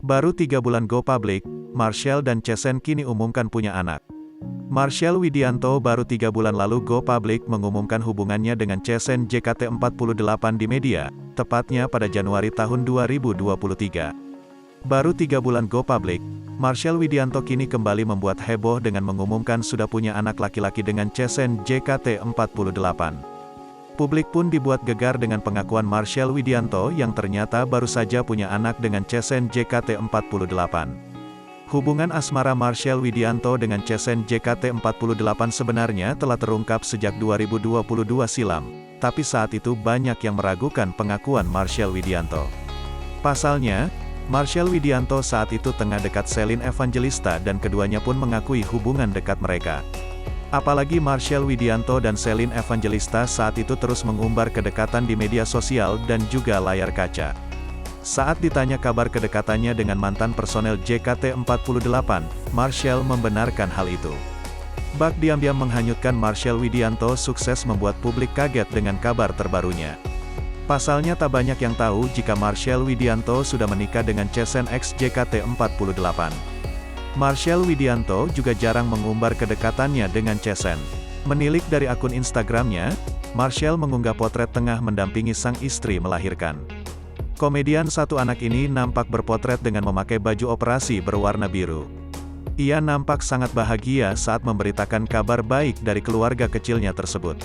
Baru 3 bulan go public, Marshell dan Chesen kini umumkan punya anak. Marshell Widianto baru 3 bulan lalu go public mengumumkan hubungannya dengan Chesen JKT48 di media, tepatnya pada Januari tahun 2023. Baru 3 bulan go public, Marshell Widianto kini kembali membuat heboh dengan mengumumkan sudah punya anak laki-laki dengan Chesen JKT48. Publik pun dibuat gegar dengan pengakuan Marshell Widianto yang ternyata baru saja punya anak dengan Chesen JKT48. Hubungan asmara Marshell Widianto dengan Chesen JKT48 sebenarnya telah terungkap sejak 2022 silam, tapi saat itu banyak yang meragukan pengakuan Marshell Widianto. Pasalnya, Marshell Widianto saat itu tengah dekat Shelin Evangelista dan keduanya pun mengakui hubungan dekat mereka. Apalagi Marshell Widianto dan Shelin Evangelista saat itu terus mengumbar kedekatan di media sosial dan juga layar kaca. Saat ditanya kabar kedekatannya dengan mantan personel JKT48, Marshell membenarkan hal itu. Bak diam-diam menghanyutkan Marshell Widianto sukses membuat publik kaget dengan kabar terbarunya. Pasalnya tak banyak yang tahu jika Marshell Widianto sudah menikah dengan Chesen X JKT48. Marshell Widianto juga jarang mengumbar kedekatannya dengan Chesen. Menilik dari akun Instagramnya, Marshell mengunggah potret tengah mendampingi sang istri melahirkan. Komedian satu anak ini nampak berpotret dengan memakai baju operasi berwarna biru. Ia nampak sangat bahagia saat memberitakan kabar baik dari keluarga kecilnya tersebut.